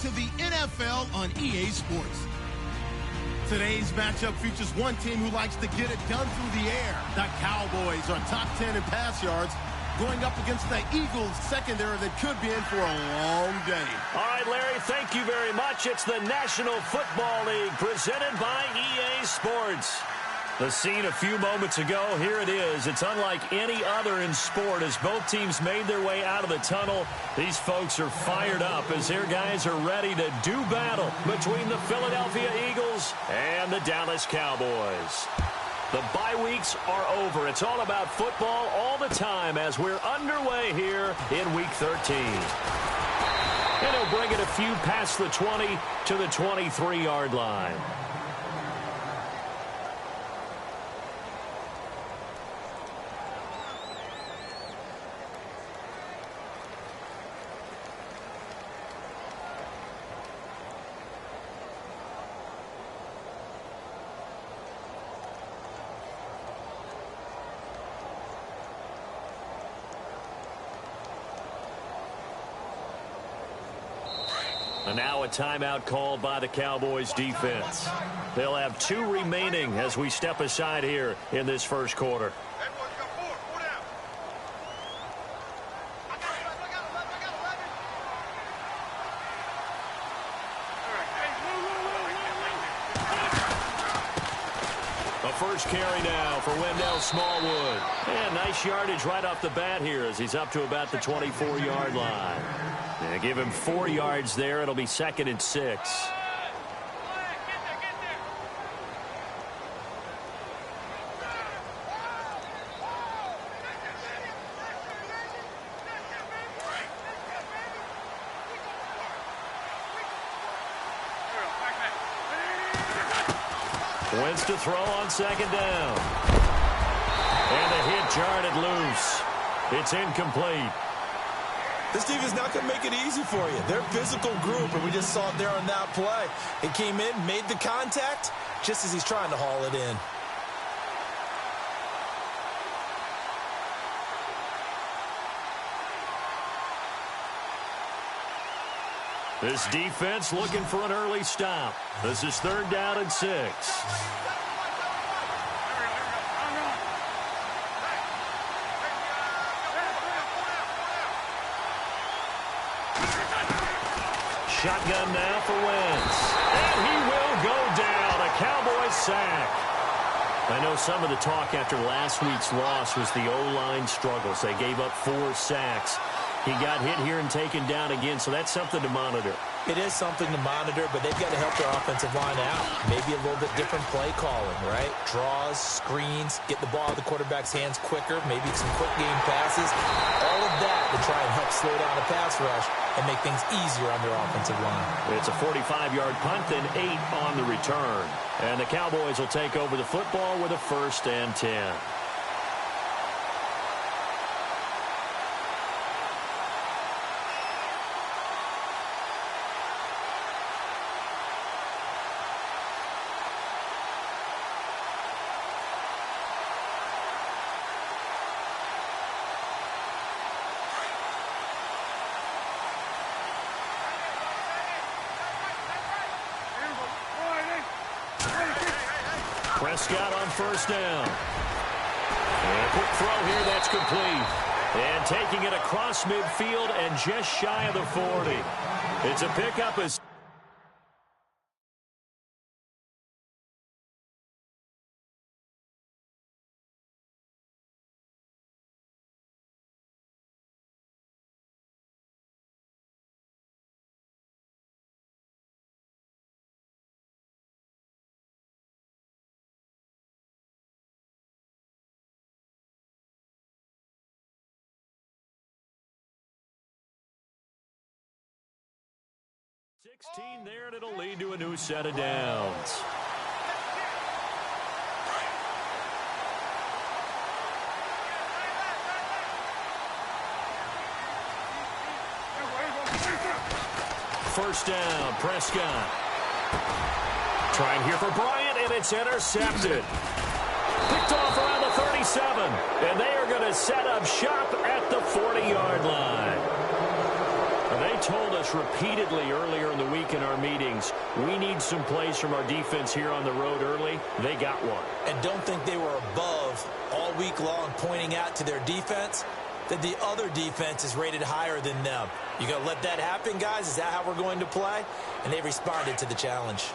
to the NFL on EA Sports. Today's matchup features one team who likes to get it done through the air. The Cowboys are top 10 in pass yards, going up against the Eagles secondary that could be in for a long day. All right, Larry, thank you very much. It's the National Football League presented by EA Sports. The scene a few moments ago, here it is. It's unlike any other in sport as both teams made their way out of the tunnel. These folks are fired up as their guys are ready to do battle between the Philadelphia Eagles and the Dallas Cowboys. The bye weeks are over. It's all about football all the time as we're underway here in Week 13. And he'll bring it a few past the 20 to the 23-yard line. And now a timeout called by the Cowboys defense. They'll have 2 remaining as we step aside here in this first quarter. A first carry now for Wendell Smallwood. And nice yardage right off the bat here as he's up to about the 24-yard line. Yeah, give him 4 yards there. It'll be 2nd and 6. Wentz to throw on 2nd down. And the hit jarred it loose. It's incomplete. This defense is not going to make it easy for you. They're a physical group, and we just saw it there on that play. It came in, made the contact, just as he's trying to haul it in. This defense looking for an early stop. This is 3rd down and 6. Shotgun now for Wentz. And he will go down. A Cowboys sack. I know some of the talk after last week's loss was the O-line struggles. They gave up 4 sacks. He got hit here and taken down again, so that's something to monitor. It is something to monitor, but they've got to help their offensive line out. Maybe a little bit different play calling, right? Draws, screens, get the ball out of the quarterback's hands quicker, maybe some quick game passes. All of that to try and help slow down the pass rush and make things easier on their offensive line. It's a 45-yard punt, then 8 on the return. And the Cowboys will take over the football with a 1st and 10. Prescott on 1st down. And a quick throw here, that's complete. And taking it across midfield and just shy of the 40. It's a pickup as... ...16 there, and it'll lead to a new set of downs. First down, Prescott. Trying here for Bryant, and it's intercepted. Picked off around the 37, and they are going to set up shop at the 40-yard line. And they told us repeatedly earlier in the week in our meetings, we need some plays from our defense here on the road early. They got one. And don't think they were above all week long pointing out to their defense that the other defense is rated higher than them. You going to let that happen, guys? Is that how we're going to play? And they responded to the challenge.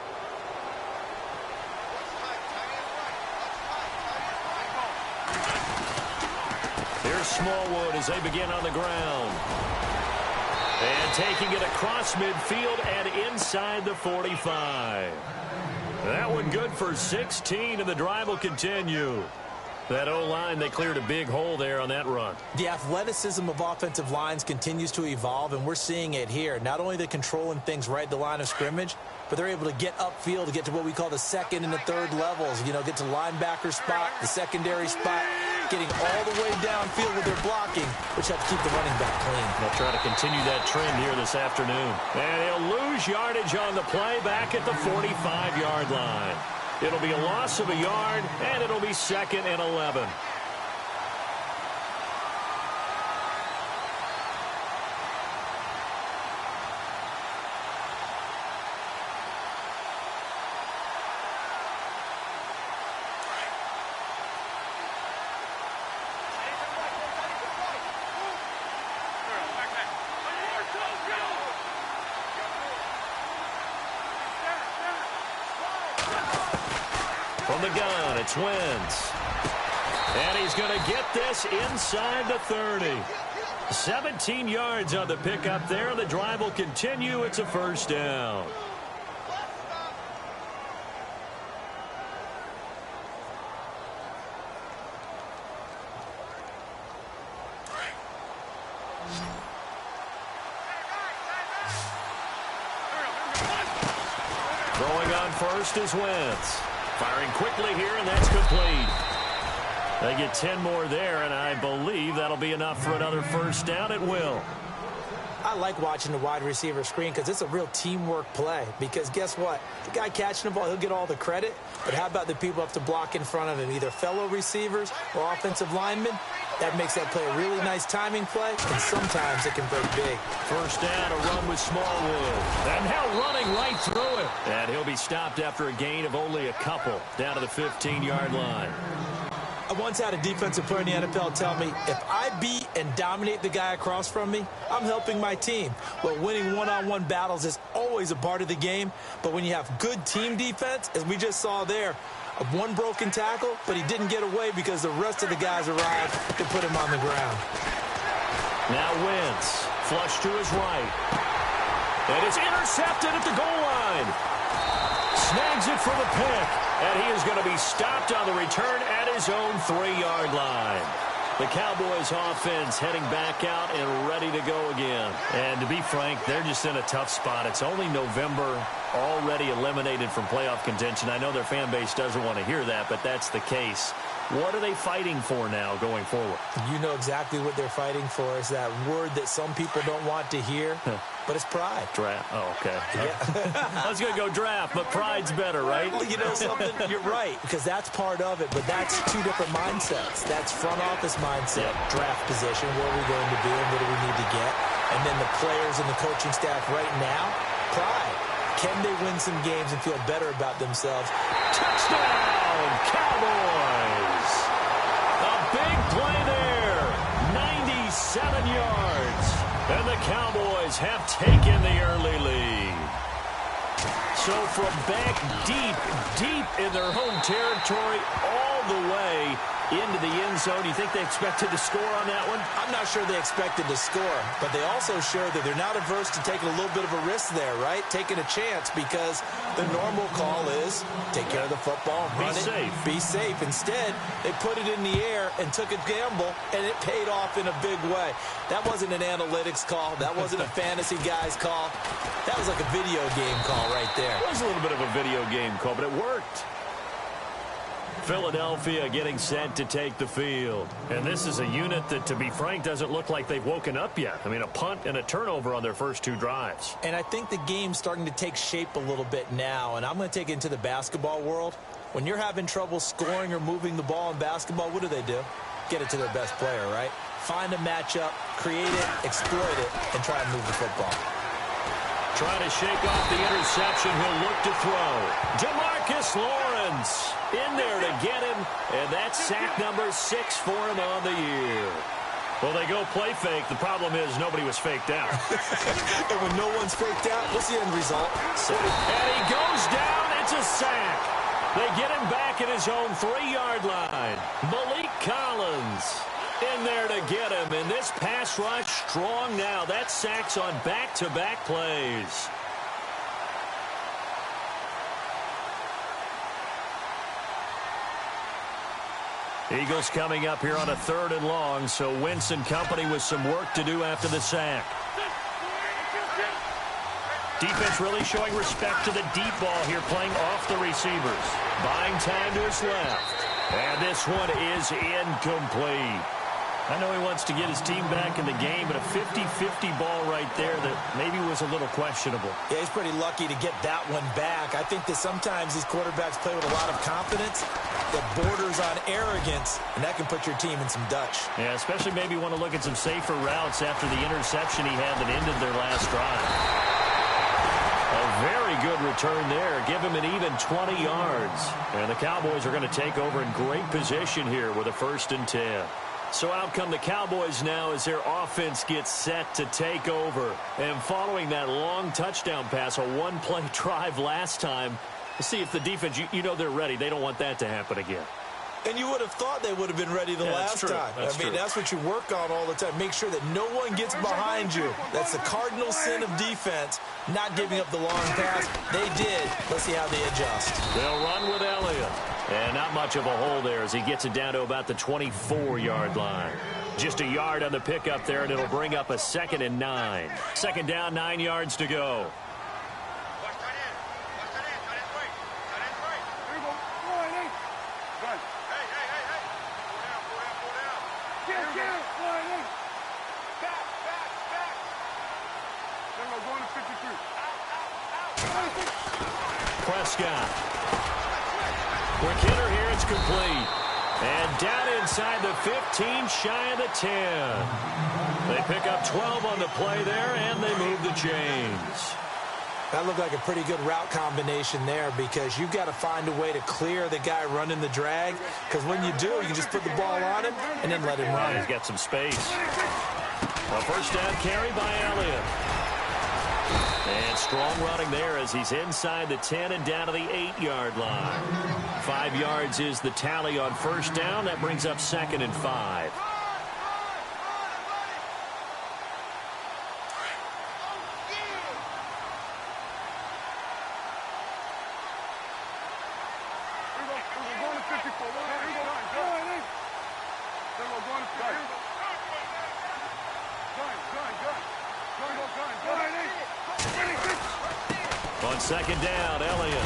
Here's Smallwood as they begin on the ground. And taking it across midfield and inside the 45. That one good for 16, and the drive will continue. That O-line, they cleared a big hole there on that run. The athleticism of offensive lines continues to evolve, and we're seeing it here. Not only are they controlling things right at the line of scrimmage, but they're able to get upfield to get to what we call the second and the third levels. You know, get to linebacker spot, the secondary spot, getting all the way downfield with their blocking, which helps keep the running back clean. They'll try to continue that trend here this afternoon. And he'll lose yardage on the play back at the 45-yard line. It'll be a loss of a yard, and it'll be 2nd and 11. From the gun, it's Wentz. And he's going to get this inside the 30. 17 yards on the pickup there. The drive will continue. It's a first down. Throwing on first is Wentz. Firing quickly here, and that's complete. They get 10 more there, and I believe that'll be enough for another first down. It will. I like watching the wide receiver screen because it's a real teamwork play. Because guess what? The guy catching the ball, he'll get all the credit. But how about the people up to block in front of him, either fellow receivers or offensive linemen? That makes that play a really nice timing play, and sometimes it can break big. First down, a run with Smallwood. And now running right through it. And he'll be stopped after a gain of only a couple, down to the 15-yard line. I once had a defensive player in the NFL tell me, if I beat and dominate the guy across from me, I'm helping my team. Well, winning one-on-one battles is always a part of the game, but when you have good team defense, as we just saw there, one broken tackle, but he didn't get away because the rest of the guys arrived to put him on the ground. Now Wentz, flush to his right. And it's intercepted at the goal line. Snags it for the pick. And he is going to be stopped on the return at his own 3-yard line. The Cowboys offense heading back out and ready to go again. And to be frank, they're just in a tough spot. It's only November, already eliminated from playoff contention. I know their fan base doesn't want to hear that, but that's the case. What are they fighting for now going forward? You know exactly what they're fighting for. Is that word that some people don't want to hear, but it's pride. Draft. Oh, okay. Yeah. I was going to go draft, but pride's better, right? Well, you know something? You're right, because that's part of it, but that's two different mindsets. That's front office mindset, draft position, where are we going to be and what do we need to get? And then the players and the coaching staff right now, pride. Can they win some games and feel better about themselves? Touchdown, Cowboys! A big play there, 97 yards. And the Cowboys have taken the early lead. So from back deep in their home territory, all the way into the end zone, you think they expected to score on that one? I'm not sure they expected to score, but they also showed that they're not averse to taking a little bit of a risk there, right? Taking a chance, because the normal call is take care of the football, run it, be safe. Instead, they put it in the air and took a gamble, and it paid off in a big way. That wasn't an analytics call. That wasn't a fantasy guy's call. That was like a video game call right there. It was a little bit of a video game call, but it worked. Philadelphia getting set to take the field. And this is a unit that, to be frank, doesn't look like they've woken up yet. I mean, a punt and a turnover on their first 2 drives. And I think the game's starting to take shape a little bit now. And I'm going to take it into the basketball world. When you're having trouble scoring or moving the ball in basketball, what do? Get it to their best player, right? Find a matchup, create it, exploit it, and try and move the football. Trying to shake off the interception. He'll look to throw. DeMarcus Lawrence in there to get him. And that's sack number 6 for him on the year. Well, they go play fake. The problem is nobody was faked out. And when no one's faked out, what's the end result? And he goes down. It's a sack. They get him back at his own 3-yard line. Malik Collins in there to get him. And this pass rush strong now. That's sacks on back-to-back plays. Eagles coming up here on a 3rd and long, so Wentz and company with some work to do after the sack. Defense really showing respect to the deep ball here, playing off the receivers. Buying time to his left. And this one is incomplete. I know he wants to get his team back in the game, but a 50-50 ball right there that maybe was a little questionable. Yeah, he's pretty lucky to get that one back. I think that sometimes these quarterbacks play with a lot of confidence that borders on arrogance, and that can put your team in some Dutch. Yeah, especially maybe want to look at some safer routes after the interception he had that ended their last drive. A very good return there. Give him an even 20 yards. And the Cowboys are going to take over in great position here with a 1st and 10. So out come the Cowboys now as their offense gets set to take over. And following that long touchdown pass, a 1-play drive last time, let's see if the defense, you know they're ready. They don't want that to happen again. And you would have thought they would have been ready the last time. That's what you work on all the time. Make sure that no one gets behind you. That's the cardinal sin of defense, not giving up the long pass. They did. Let's see how they adjust. They'll run with Elliott. And not much of a hole there as he gets it down to about the 24-yard line. Just a yard on the pickup there, and it'll bring up a 2nd and 9. 2nd down, 9 yards to go. Prescott. Quick hitter here, it's complete. And down inside the 15, shy of the 10. They pick up 12 on the play there, and they move the chains. That looked like a pretty good route combination there because you've got to find a way to clear the guy running the drag, because when you do, you can just put the ball on him and then let him run. He's got some space. A 1st down carry by Elliott. And strong running there as he's inside the 10 and down to the 8-yard line. 5 yards is the tally on 1st down. That brings up 2nd and 5. On 2nd down, Elliott.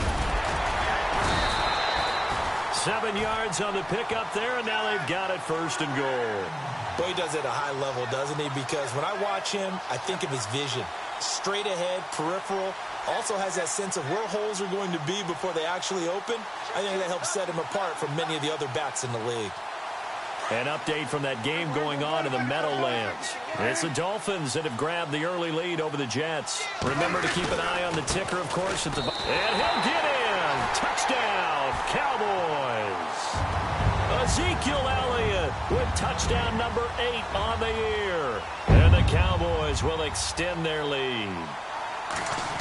7 yards on the pickup there, and now they've got it 1st and goal. Boy, he does it at a high level, doesn't he? Because when I watch him, I think of his vision. Straight ahead, peripheral. Also has that sense of where holes are going to be before they actually open. I think that helps set him apart from many of the other backs in the league. An update from that game going on in the Meadowlands. It's the Dolphins that have grabbed the early lead over the Jets. Remember to keep an eye on the ticker, of course. And he'll get in. Touchdown, Cowboys. Ezekiel Elliott with touchdown number 8 on the year. And the Cowboys will extend their lead.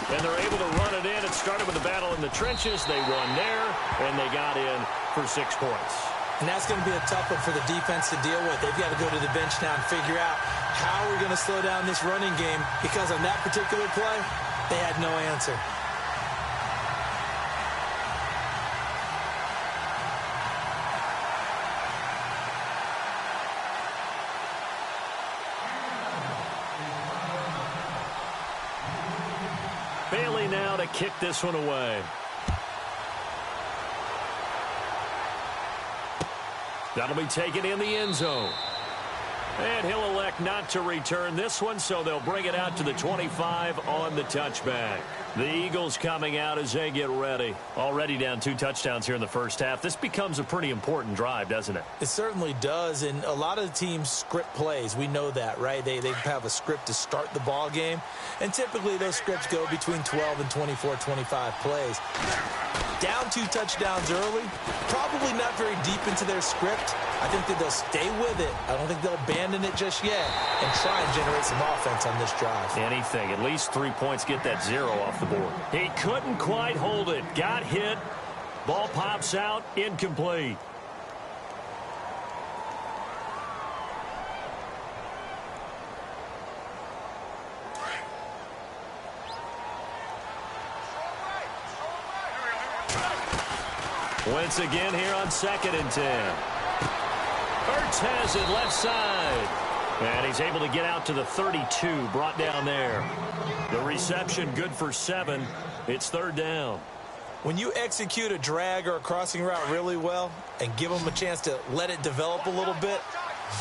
And they're able to run it in. It started with a battle in the trenches. They won there, and they got in for 6 points. And that's going to be a tough one for the defense to deal with. They've got to go to the bench now and figure out how we're going to slow down this running game, because on that particular play, they had no answer. Bailey now to kick this one away. That'll be taken in the end zone. And he'll elect not to return this one, so they'll bring it out to the 25 on the touchback. The Eagles coming out as they get ready. Already down 2 touchdowns here in the first half. This becomes a pretty important drive, doesn't it? It certainly does, and a lot of the teams script plays. We know that, right? They have a script to start the ball game, and typically those scripts go between 12 and 24, 25 plays. Down 2 touchdowns early, probably not very deep into their script. I think that they'll stay with it. I don't think they'll abandon it just yet and try and generate some offense on this drive. Anything. At least 3 points, get that 0 off the board. He couldn't quite hold it. Got hit. Ball pops out. Incomplete. Once again here on 2nd and 10. Ertz has it left side. And he's able to get out to the 32, brought down there. The reception good for 7. It's 3rd down. When you execute a drag or a crossing route really well and give them a chance to let it develop a little bit,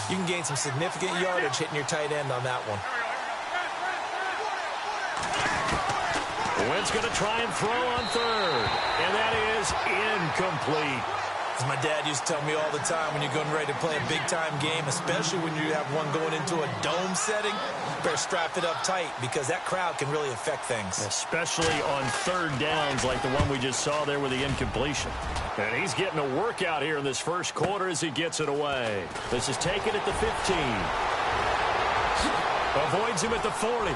you can gain some significant yardage hitting your tight end on that one. Wentz going to try and throw on 3rd. And that is incomplete. As my dad used to tell me all the time, when you're getting ready to play a big-time game, especially when you have one going into a dome setting, better strap it up tight because that crowd can really affect things. Especially on 3rd downs like the one we just saw there with the incompletion. And he's getting a workout here in this first quarter as he gets it away. This is taken at the 15. Avoids him at the 40.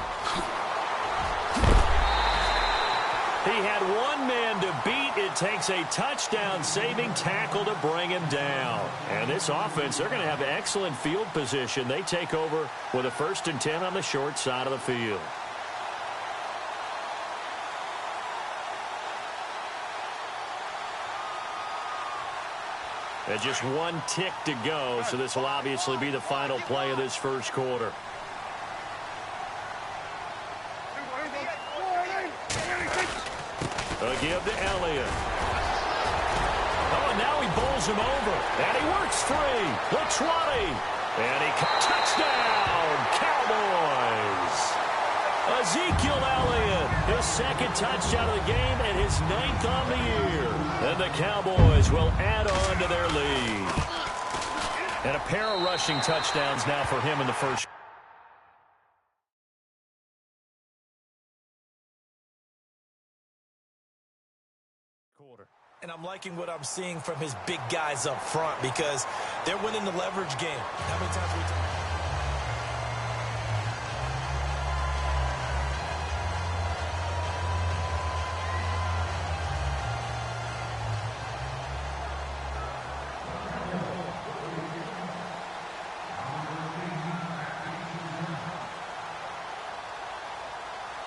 He had one man to beat. It takes a touchdown-saving tackle to bring him down. And this offense, they're going to have excellent field position. They take over with a 1st and 10 on the short side of the field. There's just 1 tick to go, so this will obviously be the final play of this first quarter. A give to Elliott. Oh, and now he bowls him over. And he works free. The 20. And he touchdown, Cowboys. Ezekiel Elliott, his 2nd touchdown of the game and his 9th on the year. And the Cowboys will add on to their lead. And a pair of rushing touchdowns now for him in the first. And I'm liking what I'm seeing from his big guys up front because they're winning the leverage game. How many times we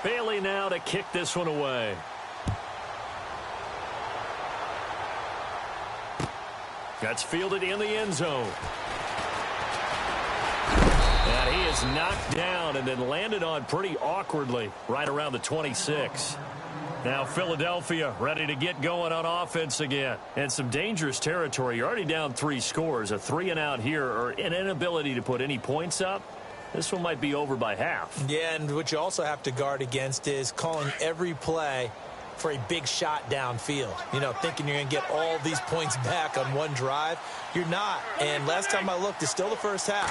Bailey now to kick this one away. That's fielded in the end zone. And he is knocked down and then landed on pretty awkwardly right around the 26. Now Philadelphia ready to get going on offense again. And some dangerous territory. You're already down 3 scores. A 3-and-out here or an inability to put any points up. This one might be over by half. Yeah, and what you also have to guard against is calling every play for a big shot downfield. You know, thinking you're going to get all these points back on one drive. You're not. And last time I looked, it's still the first half.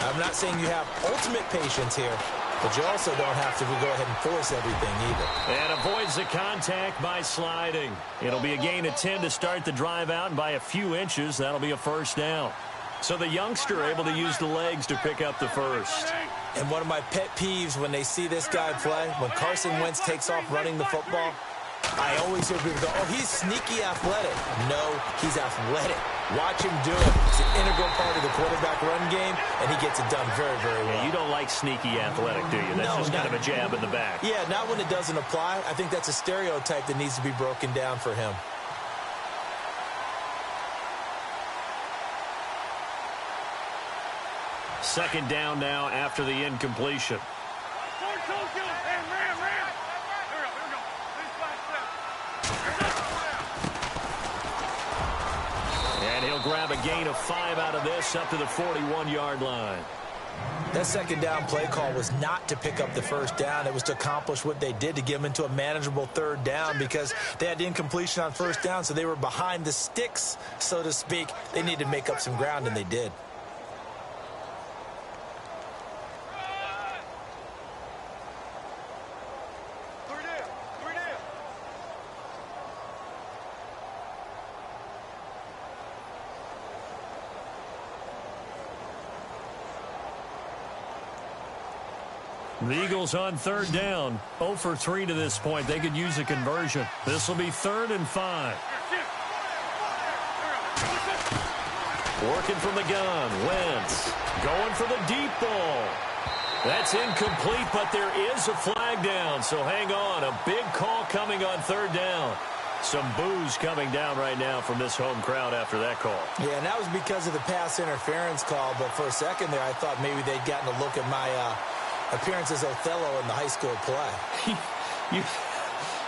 I'm not saying you have ultimate patience here, but you also don't have to go ahead and force everything either. And avoids the contact by sliding. It'll be a gain of 10 to start the drive out, and by a few inches, that'll be a 1st down. So the youngster able to use the legs to pick up the first. And one of my pet peeves when they see this guy play, when Carson Wentz takes off running the football, I always hear people go, oh, he's sneaky athletic. No, he's athletic. Watch him do it. It's an integral part of the quarterback run game, and he gets it done very, very well. Yeah, you don't like sneaky athletic, do you? That's just kind of a jab in the back. Yeah, not when it doesn't apply. I think that's a stereotype that needs to be broken down for him. Second down now after the incompletion. And he'll grab a gain of 5 out of this up to the 41-yard line. That second down play call was not to pick up the first down. It was to accomplish what they did, to get them into a manageable third down, because they had incompletion on first down, so they were behind the sticks, so to speak. They needed to make up some ground, and they did. The Eagles on third down. 0 for 3 to this point. They could use a conversion. This will be 3rd and 5. Working from the gun. Wentz going for the deep ball. That's incomplete, but there is a flag down. So hang on. A big call coming on third down. Some boos coming down right now from this home crowd after that call. Yeah, and that was because of the pass interference call. But for a second there, I thought maybe they'd gotten a look at my appearance as Othello in the high school play.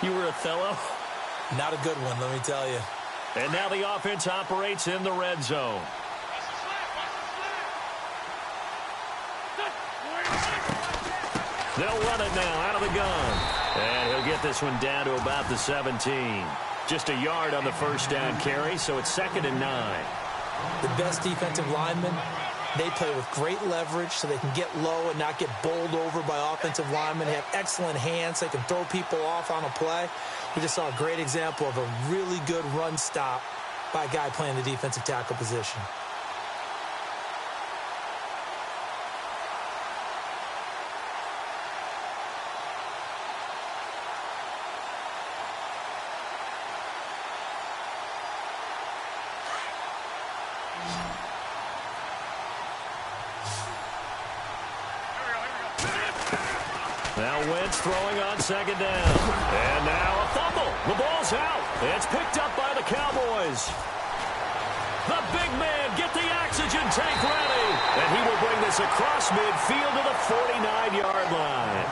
You were Othello? Not a good one, let me tell you. And now the offense operates in the red zone. They'll run it now out of the gun. And he'll get this one down to about the 17. Just a yard on the first down carry, so it's 2nd and 9. The best defensive linemen, they play with great leverage so they can get low and not get bowled over by offensive linemen. They have excellent hands. They can throw people off on a play. We just saw a great example of a really good run stop by a guy playing the defensive tackle position. Now Wentz throwing on second down. And now a fumble. The ball's out. It's picked up by the Cowboys. The big man, get the oxygen tank ready. And he will bring this across midfield to the 49-yard line.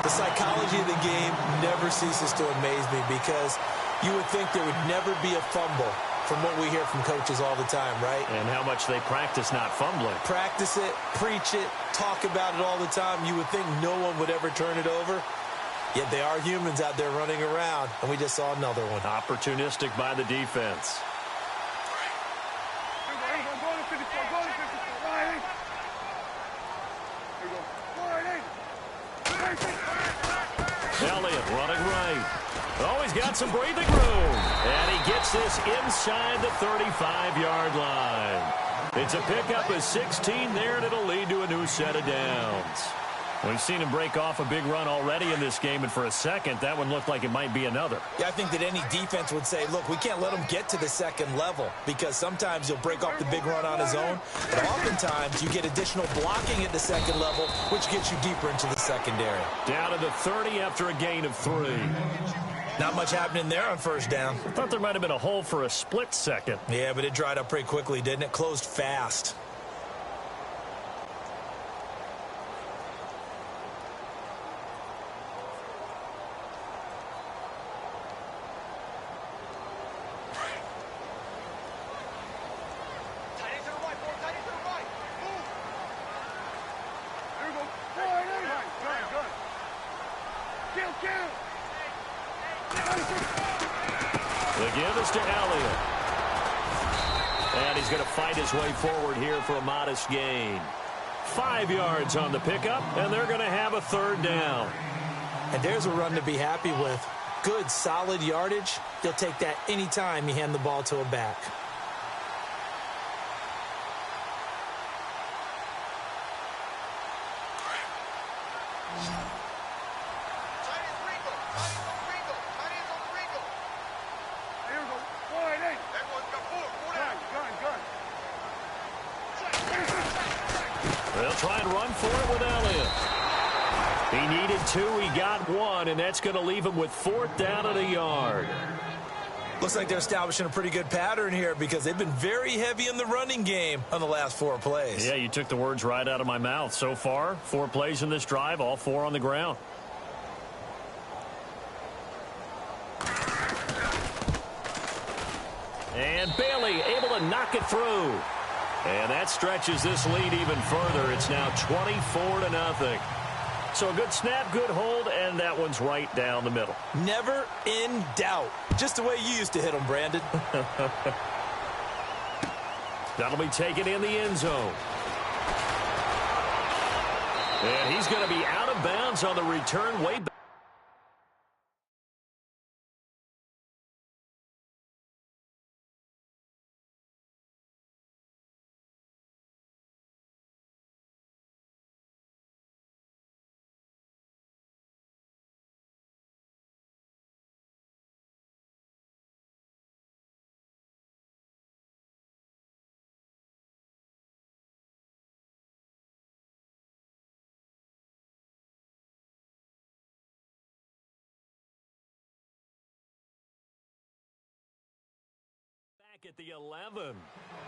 The psychology of the game never ceases to amaze me, because you would think there would never be a fumble from what we hear from coaches all the time, right? And how much they practice not fumbling. Practice it, preach it, talk about it all the time. You would think no one would ever turn it over. Yet they are humans out there running around, and we just saw another one. Opportunistic by the defense. Elliott running right. Oh, he's got some breathing room. And he gets this inside the 35-yard line. It's a pickup of 16 there, and it'll lead to a new set of downs. We've seen him break off a big run already in this game, and for a second, that one looked like it might be another. Yeah, I think that any defense would say, look, we can't let him get to the second level, because sometimes he'll break off the big run on his own, but oftentimes you get additional blocking at the second level, which gets you deeper into the secondary. Down to the 30 after a gain of 3. Not much happening there on first down. I thought there might have been a hole for a split second. Yeah, but it dried up pretty quickly, didn't it? Closed fast. The give is to Elliott. And he's going to fight his way forward here for a modest gain. 5 yards on the pickup, and they're going to have a third down. And there's a run to be happy with. Good, solid yardage. You'll take that anytime you hand the ball to a back. They'll try and run for it with Elliott. He needed 2, he got 1, and that's going to leave him with 4th down and a yard. Looks like they're establishing a pretty good pattern here, because they've been very heavy in the running game on the last 4 plays. Yeah, you took the words right out of my mouth. So far, 4 plays in this drive, all 4 on the ground. And Bailey able to knock it through. And that stretches this lead even further. It's now 24-0. So a good snap, good hold, and that one's right down the middle. Never in doubt. Just the way you used to hit them, Brandon. That'll be taken in the end zone. And he's going to be out of bounds on the return way back. At the 11.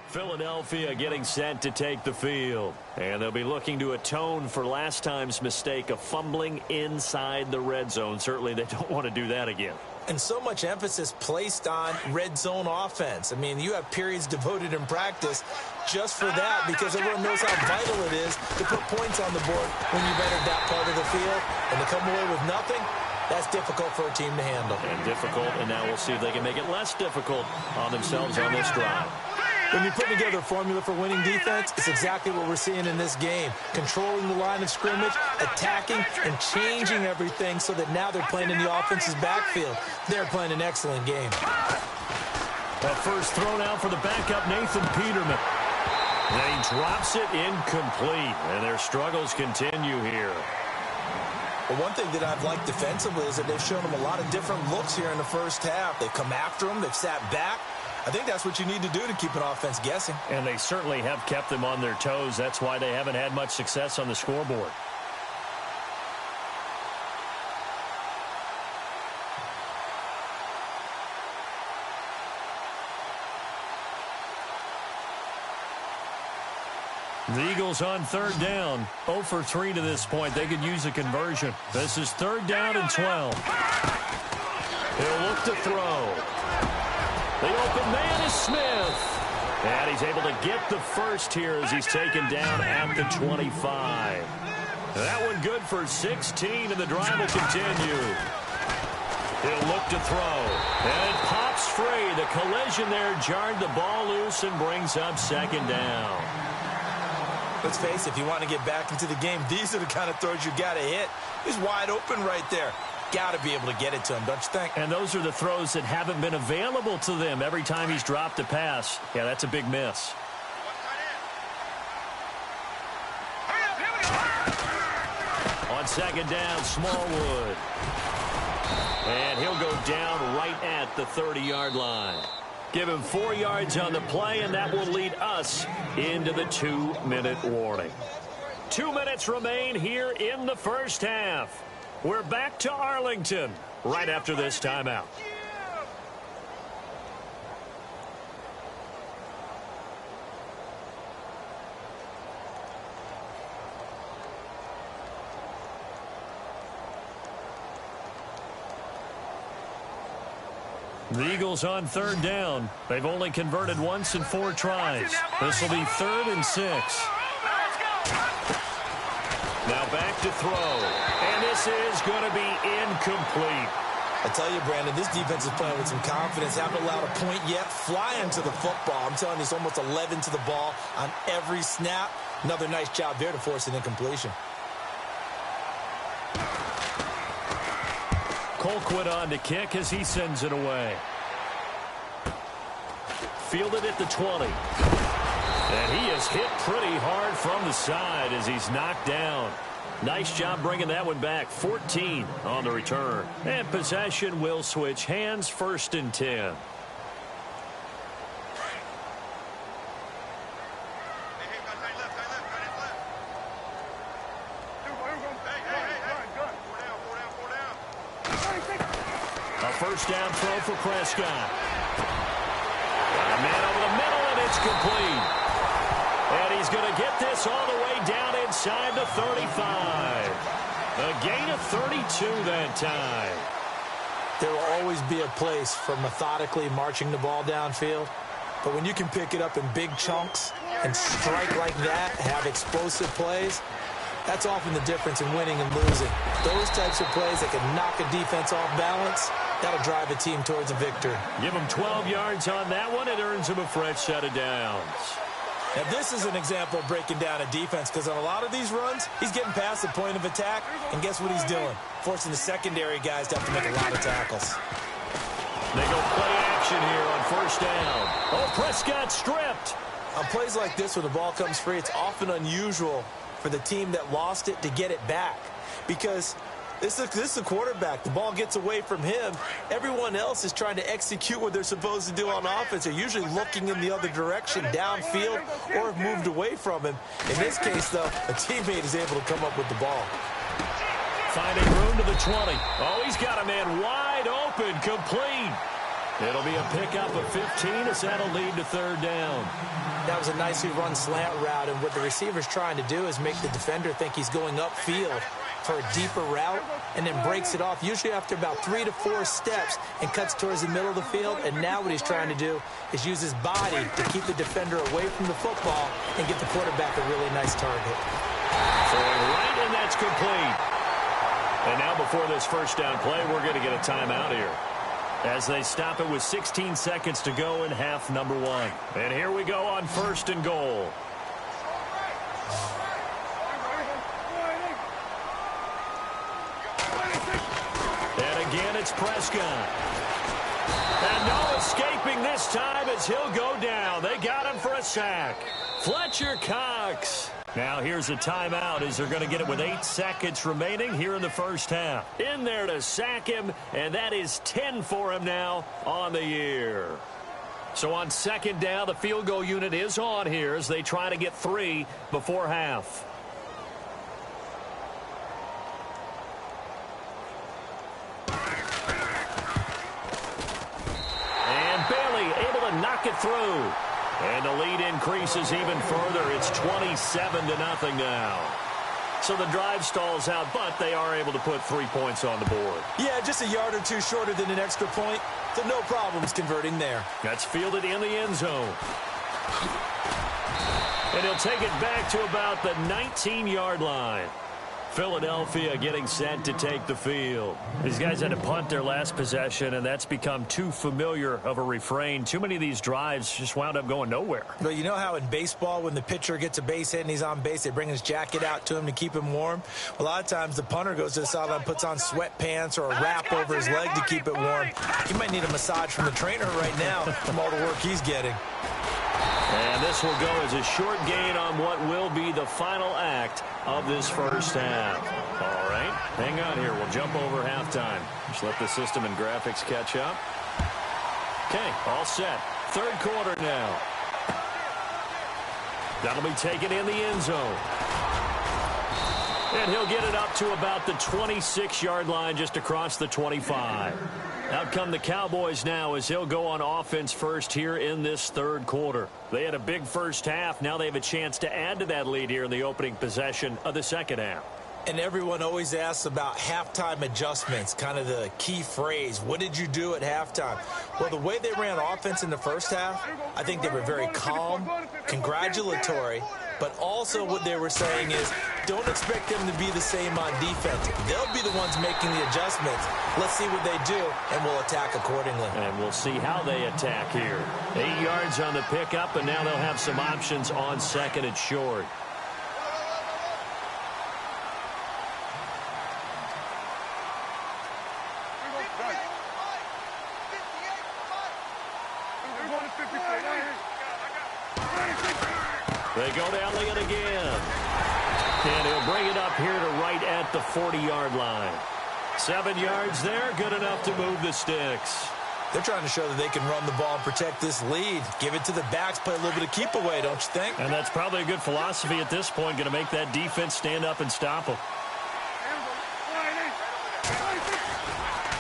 Philadelphia getting set to take the field. And they'll be looking to atone for last time's mistake of fumbling inside the red zone. Certainly they don't want to do that again. And so much emphasis placed on red zone offense. I mean, you have periods devoted in practice just for that because everyone knows how vital it is to put points on the board when you've entered that part of the field. And to come away with nothing, that's difficult for a team to handle. And difficult, and now we'll see if they can make it less difficult on themselves on this drive. When you put together a formula for winning defense, it's exactly what we're seeing in this game. Controlling the line of scrimmage, attacking, and changing everything so that now they're playing in the offense's backfield. They're playing an excellent game. That first thrown out for the backup, Nathan Peterman. And he drops it incomplete, and their struggles continue here. Well, one thing that I've liked defensively is that they've shown them a lot of different looks here in the first half. They've come after them. They've sat back. I think that's what you need to do to keep an offense guessing. And they certainly have kept them on their toes. That's why they haven't had much success on the scoreboard. The Eagles on third down. 0 for 3 to this point. They could use a conversion. This is third down and 12. He'll look to throw. The open man is Smith. And he's able to get the first here as he's taken down at the 25. That one good for 16, and the drive will continue. He'll look to throw. And it pops free. The collision there jarred the ball loose and brings up second down. Let's face it, if you want to get back into the game, these are the kind of throws you got to hit. He's wide open right there. Got to be able to get it to him, don't you think? And those are the throws that haven't been available to them every time he's dropped a pass. Yeah, that's a big miss. On second down, Smallwood. And he'll go down right at the 30-yard line. Give him 4 yards on the play, and that will lead us into the 2-minute warning. 2 minutes remain here in the first half. We're back to Arlington right after this timeout. The Eagles on third down. They've only converted once in 4 tries. This will be 3rd and 6. Now back to throw. And this is going to be incomplete. I tell you, Brandon, this defense is playing with some confidence. Haven't allowed a point yet. Flying to the football. I'm telling you, it's almost 11 to the ball on every snap. Another nice job there to force an incompletion. Colquitt on to kick as he sends it away. Fielded at the 20. And he is hit pretty hard from the side as he's knocked down. Nice job bringing that one back. 14 on the return. And possession will switch hands, 1st and 10. First down throw for Prescott. A man over the middle, and it's complete. And he's going to get this all the way down inside the 35. A gain of 32 that time. There will always be a place for methodically marching the ball downfield. But when you can pick it up in big chunks, and strike like that, have explosive plays, that's often the difference in winning and losing. Those types of plays that can knock a defense off balance, that'll drive a team towards a victory. Give him 12 yards on that one. It earns him a fresh set of downs. Now, this is an example of breaking down a defense, because on a lot of these runs, he's getting past the point of attack, and guess what he's doing? Forcing the secondary guys to have to make a lot of tackles. They go play action here on first down. Oh, Prescott stripped. On plays like this, where the ball comes free, it's often unusual for the team that lost it to get it back, because this is a quarterback. The ball gets away from him. Everyone else is trying to execute what they're supposed to do on offense. They're usually looking in the other direction, downfield, or have moved away from him. In this case, though, a teammate is able to come up with the ball. Finding room to the 20. Oh, he's got a man wide open, complete. It'll be a pickup of 15 as that'll lead to third down. That was a nicely run slant route, and what the receiver's trying to do is make the defender think he's going upfield for a deeper route, and then breaks it off, usually after about 3 to 4 steps, and cuts towards the middle of the field. And now what he's trying to do is use his body to keep the defender away from the football and get the quarterback a really nice target. Throwing right, and that's complete. And now before this first down play, we're going to get a timeout here, as they stop it with 16 seconds to go in half number 1. And here we go on first and goal. And again, it's Prescott. And no escaping this time as he'll go down. They got him for a sack. Fletcher Cox. Now here's a timeout as they're going to get it with 8 seconds remaining here in the first half. In there to sack him, and that is 10 for him now on the year. So on second down, the field goal unit is on here as they try to get 3 before half. And Bailey able to knock it through. And the lead increases even further. It's 27-0 now. So the drive stalls out, but they are able to put 3 points on the board. Yeah, just a yard or two shorter than an extra point, so no problems converting there. That's fielded in the end zone. And he'll take it back to about the 19-yard line. Philadelphia getting set to take the field. These guys had to punt their last possession, and that's become too familiar of a refrain. Too many of these drives just wound up going nowhere. But you know how in baseball, when the pitcher gets a base hit and he's on base, they bring his jacket out to him to keep him warm? A lot of times the punter goes to the sideline, puts on sweatpants or a wrap over his leg to keep it warm. He might need a massage from the trainer right now from all the work he's getting. And this will go as a short gain on what will be the final act of this first half. All right, hang on here. We'll jump over halftime. Just let the system and graphics catch up. Okay, all set. Third quarter now. That'll be taken in the end zone. And he'll get it up to about the 26-yard line, just across the 25. Out come the Cowboys now as he'll go on offense first here in this third quarter. They had a big first half. Now they have a chance to add to that lead here in the opening possession of the second half. And everyone always asks about halftime adjustments, kind of the key phrase. What did you do at halftime? Well, the way they ran offense in the first half, I think they were very calm, congratulatory, but also what they were saying is don't expect them to be the same on defense. They'll be the ones making the adjustments. Let's see what they do, and we'll attack accordingly. And we'll see how they attack here. 8 yards on the pickup, and now they'll have some options on second and short. They go to Elliott again. And he'll bring it up here to right at the 40-yard line. 7 yards there, good enough to move the sticks. They're trying to show that they can run the ball and protect this lead. Give it to the backs, play a little bit of keep away, don't you think? And that's probably a good philosophy at this point, going to make that defense stand up and stop them.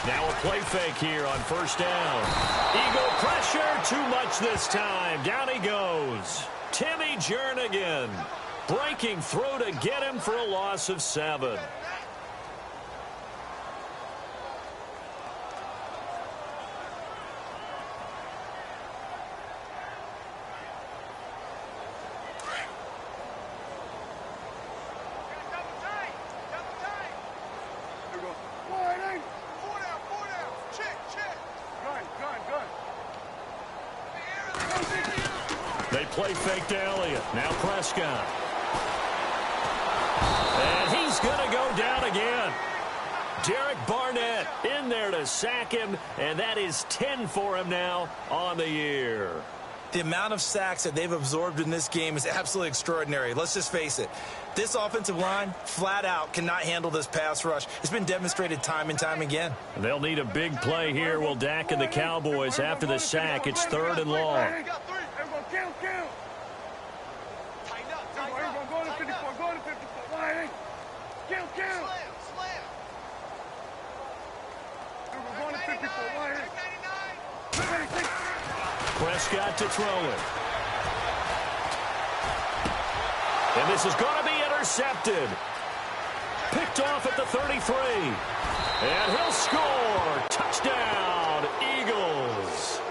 Now a play fake here on first down. Eagle pressure, too much this time. Down he goes. Timmy Jernigan breaking through to get him for a loss of 7. They play fake to Elliott. Now Prescott. And he's going to go down again. Derek Barnett in there to sack him, and that is 10 for him now on the year. The amount of sacks that they've absorbed in this game is absolutely extraordinary. Let's just face it. This offensive line, flat out, cannot handle this pass rush. It's been demonstrated time and time again. And they'll need a big play here. Will Dak and the Cowboys after the sack. It's 3rd and long. Prescott to throw it. And this is going to be intercepted. Picked off at the 33. And he'll score. Touchdown, Eagles.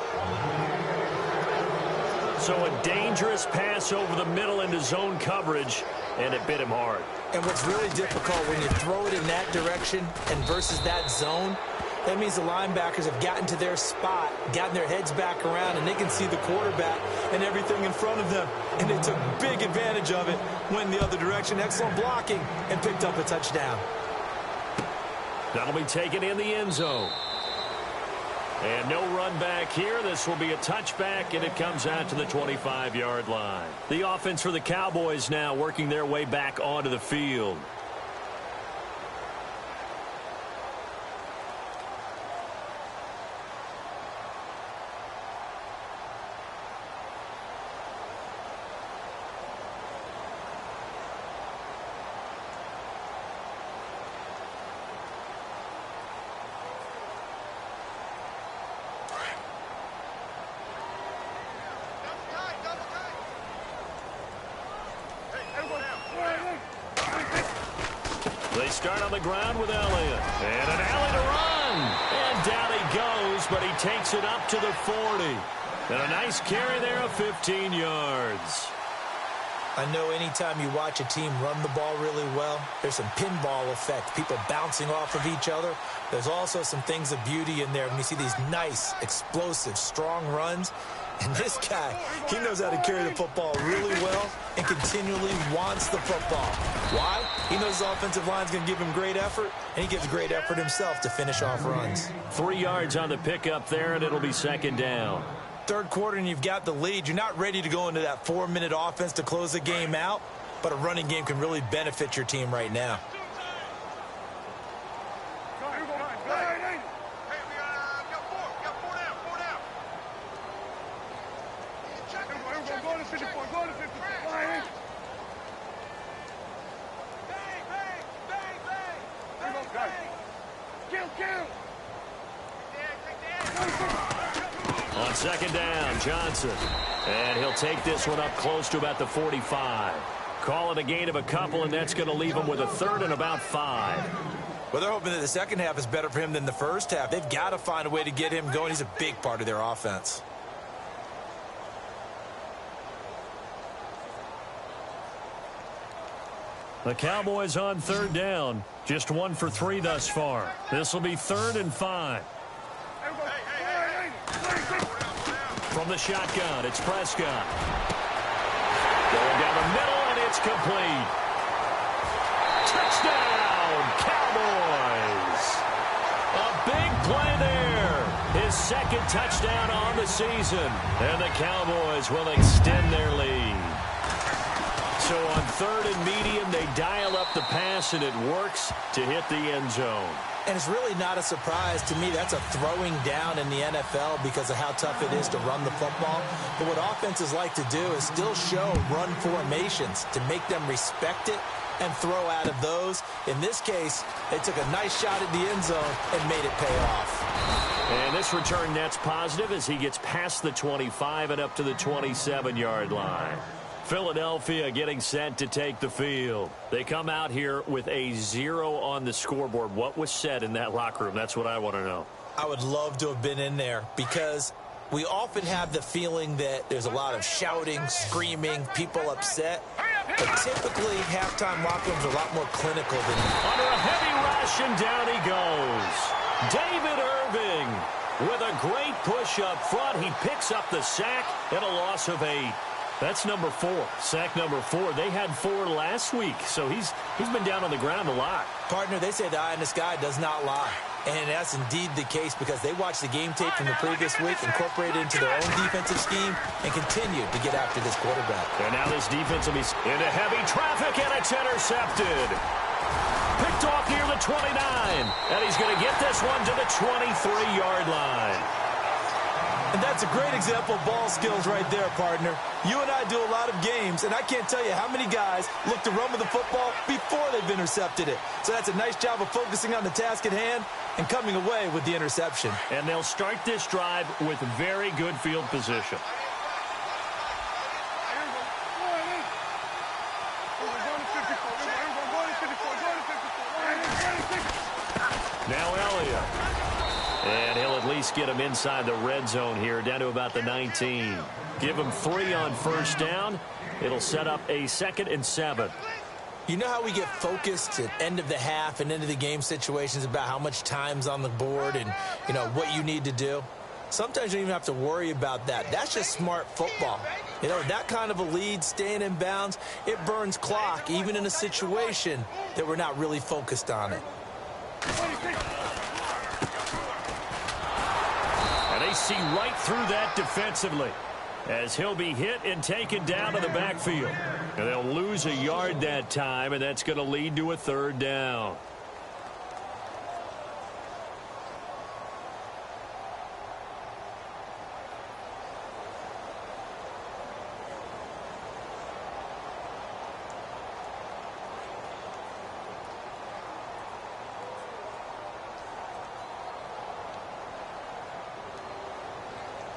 So a dangerous pass over the middle into zone coverage, and it bit him hard. And what's really difficult when you throw it in that direction and versus that zone, that means the linebackers have gotten to their spot, gotten their heads back around, and they can see the quarterback and everything in front of them. And they took big advantage of it, went the other direction, excellent blocking, and picked up a touchdown. That'll be taken in the end zone. And no run back here. This will be a touchback, and it comes out to the 25-yard line. The offense for the Cowboys now working their way back onto the field. They start on the ground with Elliott. And an alley to run. And down he goes, but he takes it up to the 40. And a nice carry there of 15 yards. I know anytime you watch a team run the ball really well, there's some pinball effect, people bouncing off of each other. There's also some things of beauty in there when you see these nice, explosive, strong runs. And this guy, he knows how to carry the football really well and continually wants the football. Why? He knows his offensive line's going to give him great effort, and he gives great effort himself to finish off runs. 3 yards on the pickup there, and it'll be 2nd down. Third quarter, and you've got the lead. You're not ready to go into that 4-minute offense to close the game out, but a running game can really benefit your team right now. On 2nd down, Johnson. And he'll take this one up close to about the 45. Call it a gain of a couple, and that's going to leave him with a 3rd and about 5. Well, they're hoping that the second half is better for him than the first half. They've got to find a way to get him going. He's a big part of their offense. The Cowboys on 3rd down. Just 1 for 3 thus far. This will be 3rd and 5. From the shotgun, it's Prescott. Going down the middle, and it's complete. Touchdown, Cowboys. A big play there. His 2nd touchdown on the season. And the Cowboys will extend their lead. So on 3rd and medium, they dial up the pass, and it works to hit the end zone. And it's really not a surprise to me. That's a throwing down in the NFL because of how tough it is to run the football. But what offenses like to do is still show run formations to make them respect it and throw out of those. In this case, they took a nice shot at the end zone and made it pay off. And this return net's positive as he gets past the 25 and up to the 27-yard line. Philadelphia getting set to take the field. They come out here with a 0 on the scoreboard. What was said in that locker room? That's what I want to know. I would love to have been in there because we often have the feeling that there's a lot of shouting, screaming, people upset. But typically, halftime locker rooms are a lot more clinical than that. Under a heavy rush, and down he goes. David Irving with a great push up front. He picks up the sack and a loss of 8. That's number 4. Sack number 4. They had 4 last week, so he's been down on the ground a lot. Partner, they say the eye in the sky does not lie. And that's indeed the case because they watched the game tape from the previous week, incorporated it into their own defensive scheme, and continued to get after this quarterback. And now this defense will be into heavy traffic, and it's intercepted. Picked off near the 29, and he's going to get this one to the 23-yard line. And that's a great example of ball skills right there, partner. You and I do a lot of games, and I can't tell you how many guys look to run with the football before they've intercepted it. So that's a nice job of focusing on the task at hand and coming away with the interception. And they'll start this drive with very good field position. Now Elliott. And he'll at least get him inside the red zone here, down to about the 19. Give him 3 on first down. It'll set up a 2nd and 7. You know how we get focused at end of the half and end of the game situations about how much time's on the board and, you know, what you need to do? Sometimes you don't even have to worry about that. That's just smart football. You know, that kind of a lead, staying in bounds, it burns clock, even in a situation that we're not really focused on it. And they see right through that defensively as he'll be hit and taken down to the backfield. And they'll lose a yard that time, and that's going to lead to a 3rd down.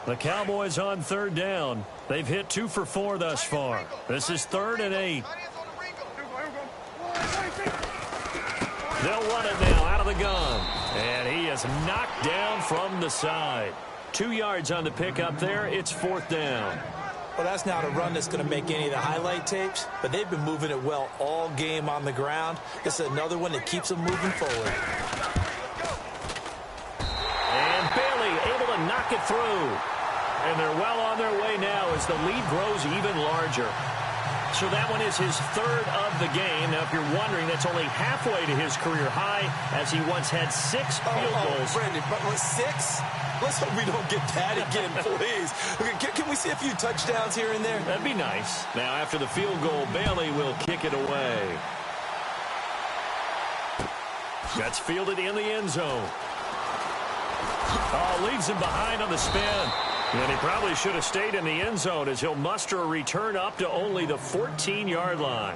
The Cowboys on 3rd down. They've hit 2 for 4 thus far. This is 3rd and 8. They'll run it now out of the gun. And he is knocked down from the side. 2 yards on the pickup there. It's 4th down. Well, that's not a run that's going to make any of the highlight tapes, but they've been moving it well all game on the ground. This is another one that keeps them moving forward. And Bailey able to knock it through. And they're well on their way now as the lead grows even larger. So that one is his 3rd of the game. Now, if you're wondering, that's only halfway to his career high as he once had 6 field goals. Brandon, but with 6? Let's hope we don't get that again, please. Okay, can we see a few touchdowns here and there? That'd be nice. Now, after the field goal, Bailey will kick it away. That's fielded in the end zone. Oh, leaves him behind on the spin. And he probably should have stayed in the end zone as he'll muster a return up to only the 14-yard line.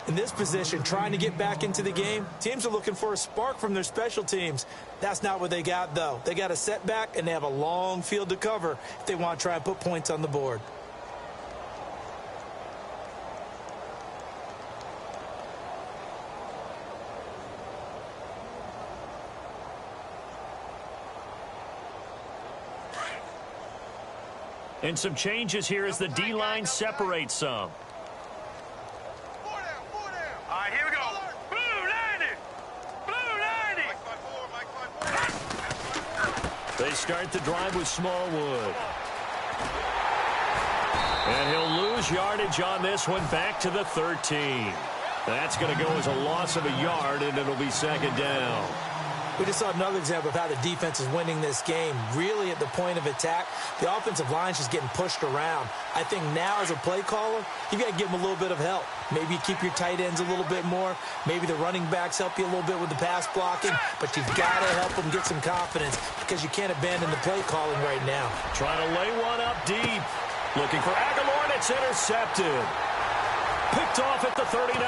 In this position, trying to get back into the game, teams are looking for a spark from their special teams. That's not what they got, though. They got a setback, and they have a long field to cover if they want to try and put points on the board. And some changes here as the D-line separates some. All right, here we go. Blue 90! Blue 90! They start the drive with Smallwood. And he'll lose yardage on this one back to the 13. That's going to go as a loss of a yard, and it'll be 2nd down. We just saw another example of how the defense is winning this game. Really at the point of attack, the offensive line's just getting pushed around. I think now as a play caller, you got to give them a little bit of help. Maybe you keep your tight ends a little bit more. Maybe the running backs help you a little bit with the pass blocking. But you've got to help them get some confidence because you can't abandon the play calling right now. Trying to lay one up deep. Looking for Aguilar, and it's intercepted. Picked off at the 39.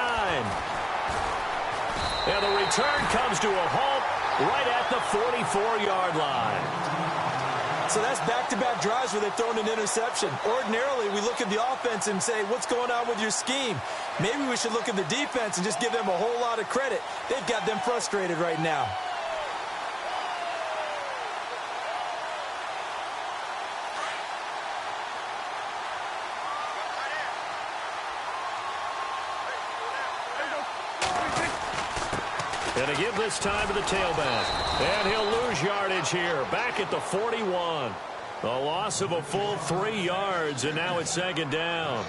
And the return comes to a halt right at the 44-yard line. So that's back-to-back drives where they've thrown an interception. Ordinarily, we look at the offense and say, what's going on with your scheme? Maybe we should look at the defense and just give them a whole lot of credit. They've got them frustrated right now. And to give this time to the tailback. And he'll lose yardage here. Back at the 41. A loss of a full 3 yards, and now it's second down.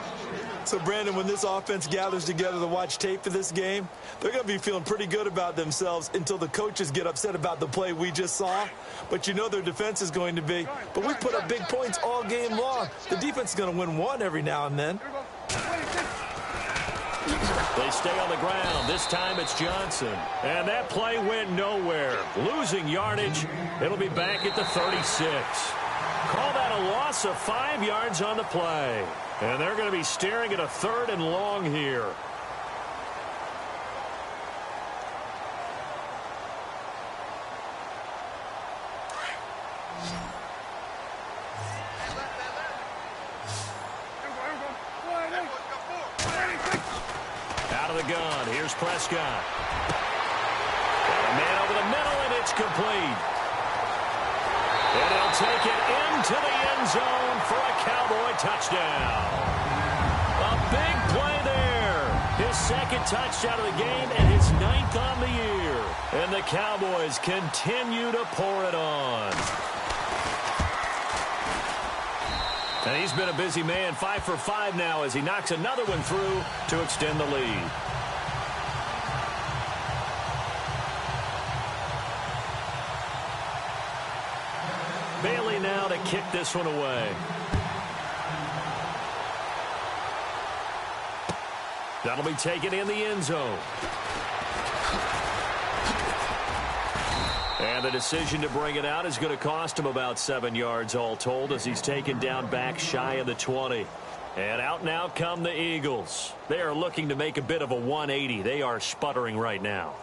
So, Brandon, when this offense gathers together to watch tape for this game, they're going to be feeling pretty good about themselves until the coaches get upset about the play we just saw. But you know their defense is going to be. But we put up big points all game long. The defense is going to win one every now and then. They stay on the ground. This time it's Johnson. And that play went nowhere. Losing yardage. It'll be back at the 36. Call that a loss of 5 yards on the play. And they're going to be staring at a 3rd and long here. Out of the gun. Here's Prescott. Got a man over the middle, and it's complete. And he'll take it into the end zone for a Cowboy touchdown. A big play there. His second touchdown of the game and his 9th on the year. And the Cowboys continue to pour it on. And he's been a busy man, 5 for 5 now as he knocks another one through to extend the lead. Bailey now to kick this one away. That'll be taken in the end zone. And the decision to bring it out is going to cost him about 7 yards all told as he's taken down back shy of the 20. And out now come the Eagles. They are looking to make a bit of a 180. They are sputtering right now.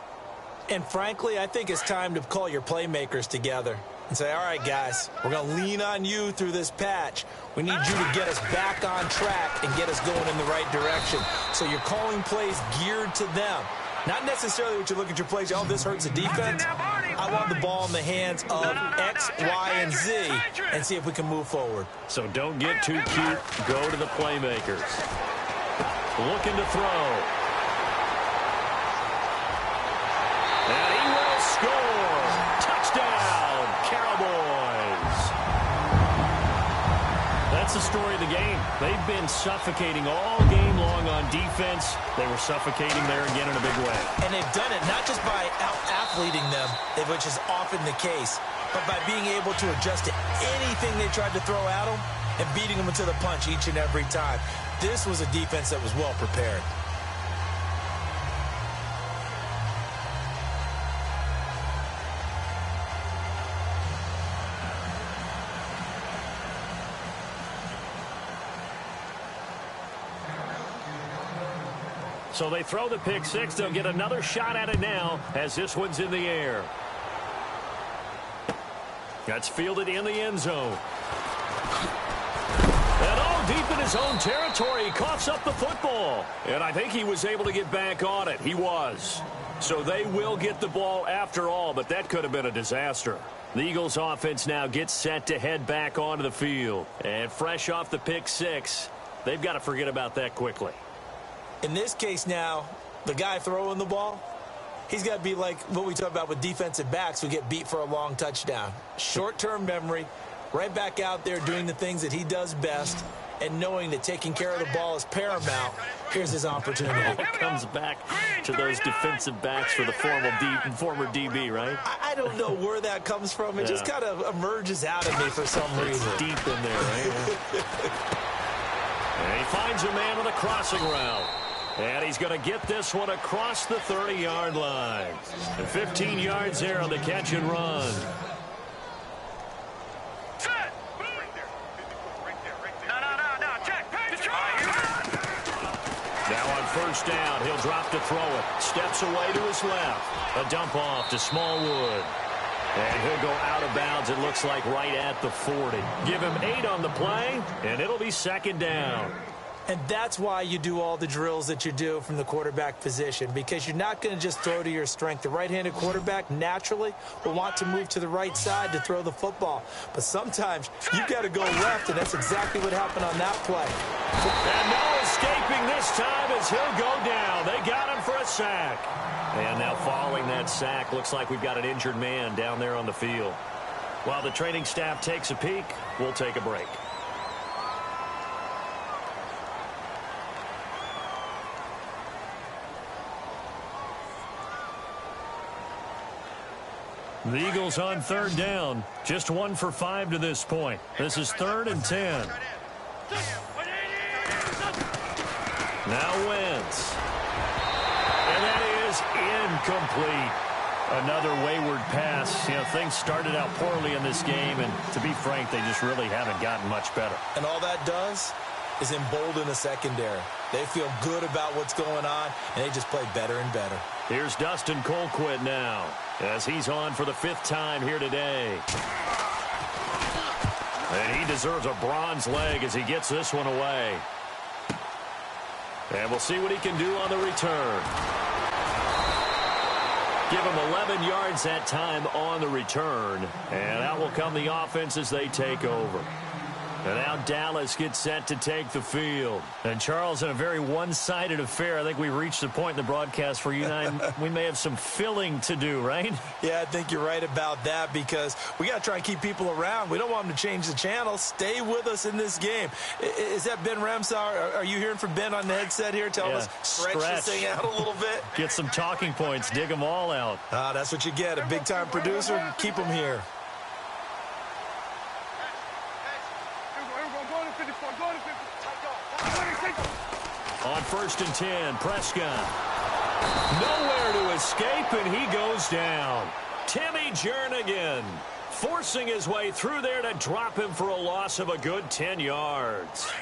And frankly, I think it's time to call your playmakers together and say, all right, guys, we're going to lean on you through this patch. We need you to get us back on track and get us going in the right direction. So you're calling plays geared to them. Not necessarily what you look at your plays, oh, this hurts the defense. I want the ball in the hands of X, Y, and Z and see if we can move forward. So don't get too cute. Go to the playmakers. Looking to throw. And he will score. Touchdown, Cowboys. That's the story of the game. They've been suffocating all game long on defense. They were suffocating there again in a big way. And they've done it not just by out-athleting them, which is often the case, but by being able to adjust to anything they tried to throw at them and beating them into the punch each and every time. This was a defense that was well prepared. So they throw the pick six. They'll get another shot at it now as this one's in the air. That's fielded in the end zone. And all deep in his own territory, he coughs up the football. And I think he was able to get back on it. He was. So they will get the ball after all, but that could have been a disaster. The Eagles offense now gets set to head back onto the field. And fresh off the pick six, they've got to forget about that quickly. In this case now, the guy throwing the ball, he's got to be like what we talk about with defensive backs who get beat for a long touchdown. Short-term memory, right back out there doing the things that he does best, and knowing that taking care of the ball is paramount. Here's his opportunity. It comes back to those defensive backs for the former DB, right? I don't know where that comes from. It just kind of emerges out of me for some reason. It's deep in there, right? And he finds a man on the crossing route. And he's going to get this one across the 30-yard line. And 15 yards there on the catch and run. Now on first down, he'll drop to throw it. Steps away to his left. A dump off to Smallwood. And he'll go out of bounds, it looks like right at the 40. Give him 8 on the play, and it'll be second down. And that's why you do all the drills that you do from the quarterback position, because you're not going to just throw to your strength. The right-handed quarterback naturally will want to move to the right side to throw the football. But sometimes you've got to go left, and that's exactly what happened on that play. And no escaping this time as he'll go down. They got him for a sack. And now following that sack, looks like we've got an injured man down there on the field. While the training staff takes a peek, we'll take a break. The Eagles on third down. Just 1 for 5 to this point. This is 3rd and 10. Now Wentz. And that is incomplete. Another wayward pass. You know, things started out poorly in this game, and to be frank, they just really haven't gotten much better. And all that does is embolden the secondary. They feel good about what's going on, and they just play better and better. Here's Dustin Colquitt now, as he's on for the 5th time here today. And he deserves a bronze leg as he gets this one away. And we'll see what he can do on the return. Give him 11 yards that time on the return. And out will come the offense as they take over. And now Dallas gets set to take the field. And, Charles, in a very one-sided affair, I think we've reached the point in the broadcast where you and I, we may have some filling to do, right? Yeah, I think you're right about that, because we got to try and keep people around. We don't want them to change the channel. Stay with us in this game. Is that Ben Remsauer? Are you hearing from Ben on the headset here? Tell us, stretch this thing out a little bit. Get some talking points. Dig them all out. That's what you get. A big-time producer. Keep them here. On 1st and 10, Prescott. Nowhere to escape, and he goes down. Timmy Jernigan forcing his way through there to drop him for a loss of a good 10 yards.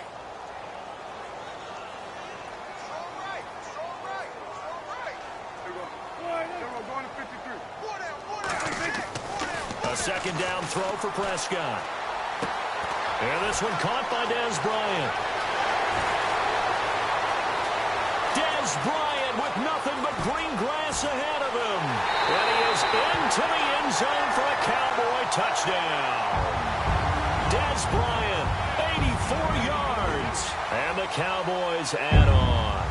A 2nd down throw for Prescott. And this one caught by Dez Bryant. Dez Bryant with nothing but green grass ahead of him. And he is into the end zone for a Cowboy touchdown. Dez Bryant, 84 yards. And the Cowboys add on.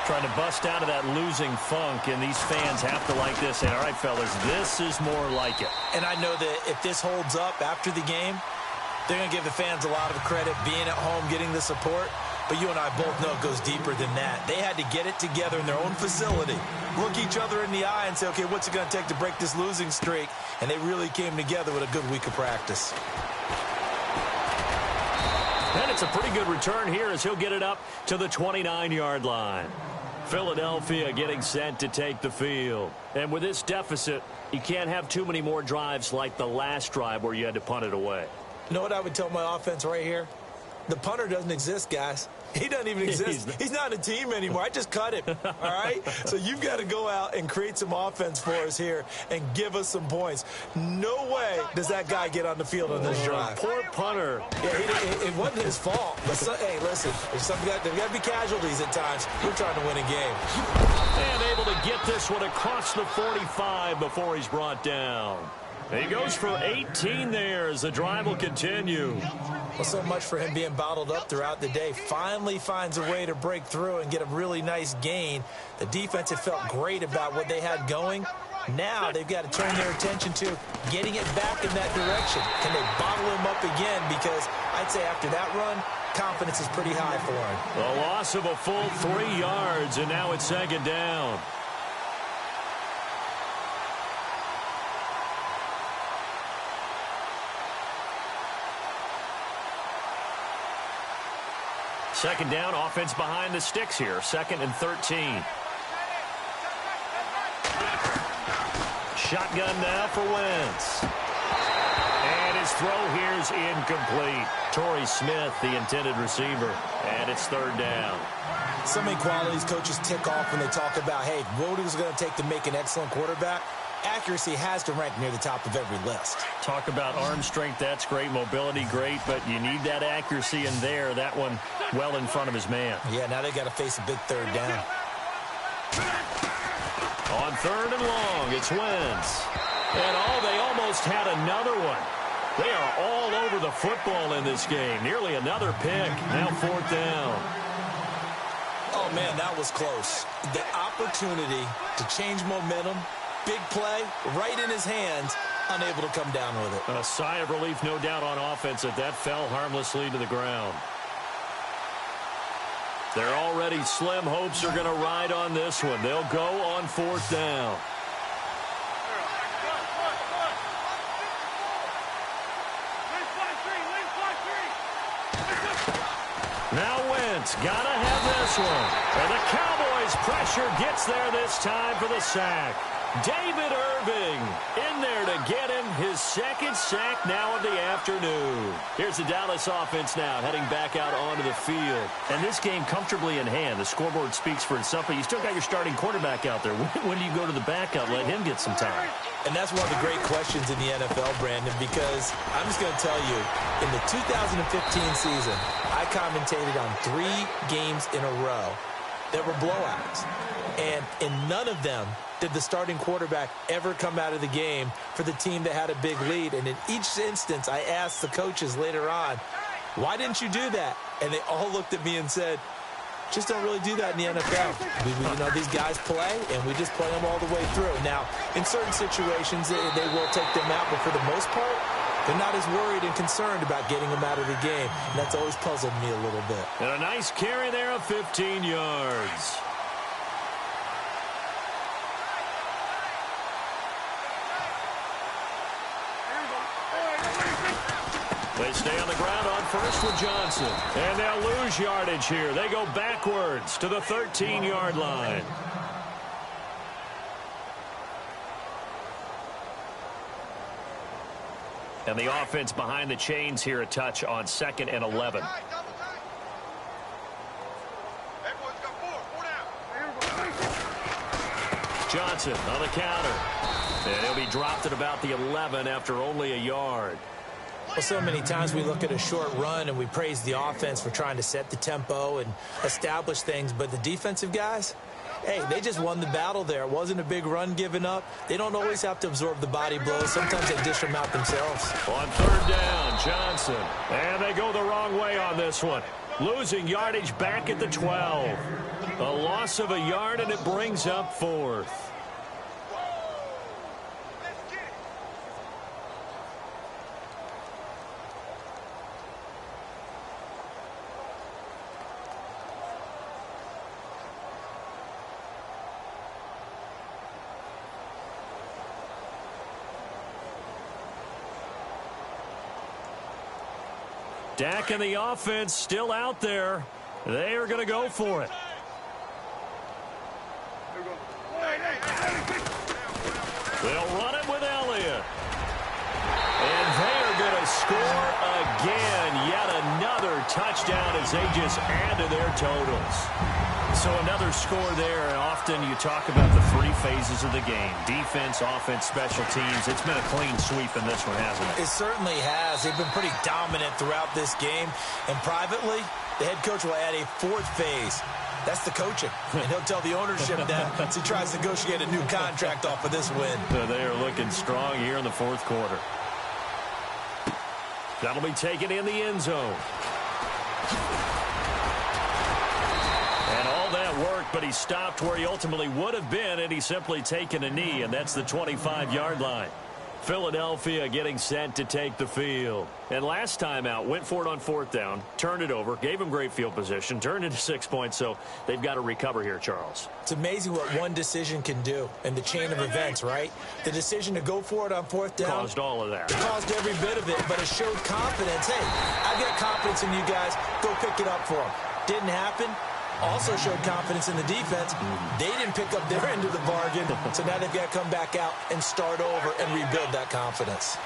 Trying to bust out of that losing funk, and these fans have to like this. And all right, fellas, this is more like it. And I know that if this holds up after the game, they're going to give the fans a lot of credit, being at home, getting the support. But you and I both know it goes deeper than that. They had to get it together in their own facility, look each other in the eye and say, okay, what's it going to take to break this losing streak? And they really came together with a good week of practice. And it's a pretty good return here as he'll get it up to the 29-yard line. Philadelphia getting set to take the field. And with this deficit, you can't have too many more drives like the last drive where you had to punt it away. You know what I would tell my offense right here? The punter doesn't exist, guys. He doesn't even exist. He's not a team anymore. I just cut him, all right? So you've got to go out and create some offense for us here and give us some points. No way does that guy get on the field on this drive. Poor punter. Yeah, it wasn't his fault. But hey, listen, there's got to be casualties at times. We're trying to win a game. And able to get this one across the 45 before he's brought down. He goes for 18 there as the drive will continue. Well, so much for him being bottled up throughout the day. Finally finds a way to break through and get a really nice gain. The defense had felt great about what they had going. Now they've got to turn their attention to getting it back in that direction. Can they bottle him up again? Because I'd say after that run, confidence is pretty high for him. A loss of a full 3 yards, and now it's 2nd down. Second down, offense behind the sticks here. 2nd and 13. Shotgun now for Wentz. And his throw here is incomplete. Torrey Smith, the intended receiver. And it's 3rd down. So many qualities coaches tick off when they talk about, hey, what is it going to take to make an excellent quarterback? accuracy has to rank near the top of every list. Talk about arm strength, that's great. Mobility, great, but you need that accuracy in there. That one well in front of his man. Yeah, now they got to face a big third down. On 3rd and long, it's Wentz. And they almost had another one. They are all over the football in this game. Nearly another pick. Now 4th down. Oh, man, that was close. The opportunity to change momentum, big play, right in his hands, unable to come down with it. A sigh of relief, no doubt, on offense that fell harmlessly to the ground. Their already slim hopes are going to ride on this one. They'll go on 4th down. Now Wentz, gotta have this one. And the Cowboys' pressure gets there this time for the sack. David Irving in there to get him his 2nd sack now of the afternoon. Here's the Dallas offense now heading back out onto the field. And this game comfortably in hand. The scoreboard speaks for itself, but you still got your starting quarterback out there. When do you go to the backup, let him get some time? And that's one of the great questions in the NFL, Brandon, because I'm just going to tell you, in the 2015 season, I commentated on 3 games in a row that were blowouts. And in none of them did the starting quarterback ever come out of the game for the team that had a big lead. And in each instance, I asked the coaches later on, why didn't you do that? And they all looked at me and said, just don't really do that in the NFL. These guys play, and we just play them all the way through. Now, in certain situations, they will take them out, but for the most part, they're not as worried and concerned about getting them out of the game. And that's always puzzled me a little bit. And a nice carry there of 15 yards. They stay on the ground on first with Johnson. And they'll lose yardage here. They go backwards to the 13-yard line. And the offense behind the chains here a touch on 2nd and 11. Johnson on the counter. And he'll be dropped at about the 11 after only a yard. Well, so many times we look at a short run and we praise the offense for trying to set the tempo and establish things, but the defensive guys, hey, they just won the battle there. It wasn't a big run given up. They don't always have to absorb the body blows. Sometimes they dish them out themselves. On 3rd down, Johnson. And they go the wrong way on this one. Losing yardage back at the 12. A loss of a yard, and it brings up 4th. Dak and the offense still out there. They are going to go for it. They'll run it with Elliott. And they are going to score again. Yet another touchdown as they just add to their totals. So another score there, and often you talk about the 3 phases of the game. Defense, offense, special teams. It's been a clean sweep in this one, hasn't it? It certainly has. They've been pretty dominant throughout this game. And privately, the head coach will add a 4th phase. That's the coaching. And he'll tell the ownership that as he tries to negotiate a new contract off of this win. They are looking strong here in the 4th quarter. That'll be taken in the end zone. And all that worked, but he stopped where he ultimately would have been had he simply taken a knee, and that's the 25-yard line. Philadelphia getting set to take the field. And last time out, went for it on 4th down, turned it over, gave him great field position, turned into 6 points, so they've got to recover here, Charles. It's amazing what one decision can do in the chain of events, right? The decision to go for it on 4th down caused all of that. It caused every bit of it, but it showed confidence. Hey, I've got confidence in you guys. Go pick it up for them. Didn't happen. Also showed confidence in the defense. They didn't pick up their end of the bargain, so now they've got to come back out and start over and rebuild that confidence.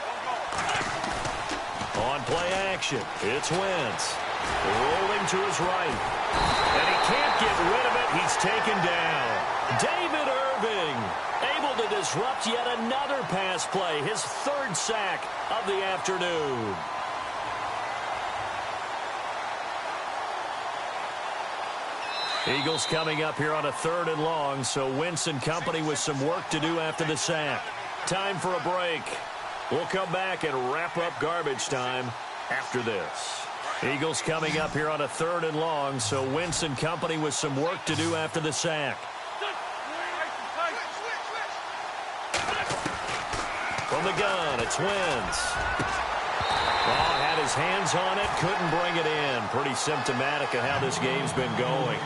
On play action, it's Wentz. Rolling to his right. And he can't get rid of it. He's taken down. David Irving able able to disrupt yet another pass play, his third sack of the afternoon. Eagles coming up here on a 3rd and long, so Wentz and company with some work to do after the sack. Time for a break. We'll come back and wrap up garbage time after this. Eagles coming up here on a 3rd and long, so Wentz and company with some work to do after the sack. From the gun, it's Wentz. Oh, had his hands on it, couldn't bring it in. Pretty symptomatic of how this game's been going.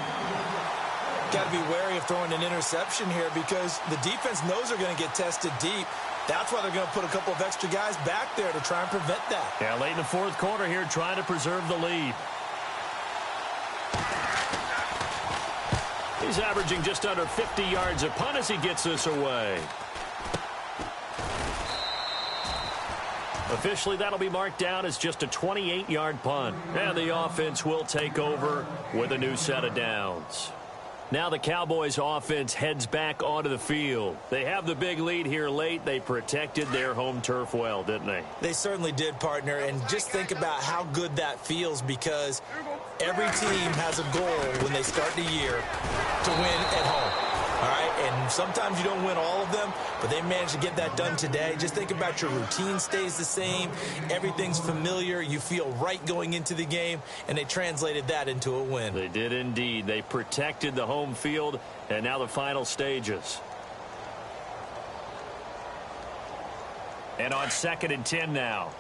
Got to be wary of throwing an interception here because the defense knows they're going to get tested deep. That's why they're going to put a couple of extra guys back there to try and prevent that. Yeah, late in the 4th quarter here, trying to preserve the lead. He's averaging just under 50 yards a punt as he gets this away. Officially, that'll be marked down as just a 28-yard punt. And the offense will take over with a new set of downs. Now the Cowboys offense heads back onto the field. They have the big lead here late. They protected their home turf well, didn't they? They certainly did, partner. And just think about how good that feels because every team has a goal when they start the year to win at home. All right, and sometimes you don't win all of them, but they managed to get that done today. Just think about your routine stays the same. Everything's familiar. You feel right going into the game, and they translated that into a win. They did indeed. They protected the home field, and now the final stages. And on 2nd and 10 now.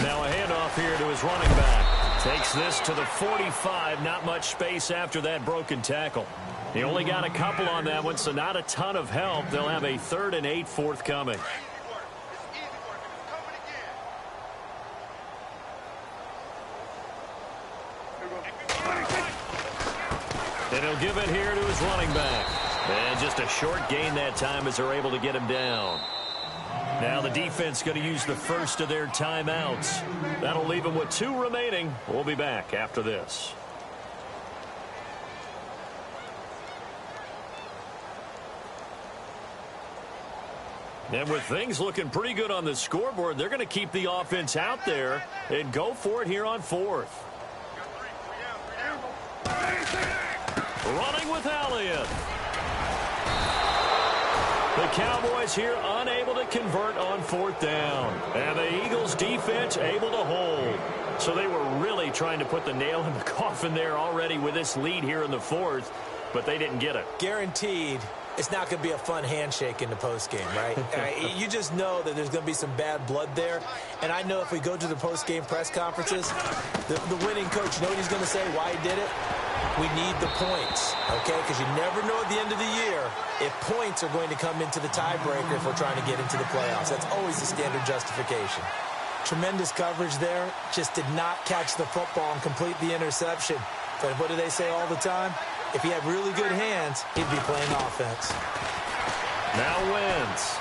Now a handoff here to his running back. Takes this to the 45. Not much space after that broken tackle. He only got a couple on that one, so not a ton of help. They'll have a 3rd and 8 forthcoming. And he'll give it here to his running back. And just a short gain that time as they're able to get him down. Now the defense going to use the first of their timeouts. That'll leave them with 2 remaining. We'll be back after this. And with things looking pretty good on the scoreboard, they're going to keep the offense out there and go for it here on 4th. Running with Elliott. The Cowboys here unable to convert on 4th down. And the Eagles defense able to hold. So they were really trying to put the nail in the coffin there already with this lead here in the 4th, but they didn't get it. Guaranteed it's not going to be a fun handshake in the postgame, right? You just know that there's going to be some bad blood there. And I know if we go to the postgame press conferences, the winning coach, you know what he's going to say, why he did it? We need the points, okay? Because you never know at the end of the year if points are going to come into the tiebreaker if we're trying to get into the playoffs. That's always the standard justification. Tremendous coverage there. Just did not catch the football and complete the interception. But what do they say all the time? If he had really good hands, he'd be playing offense. Now Wentz.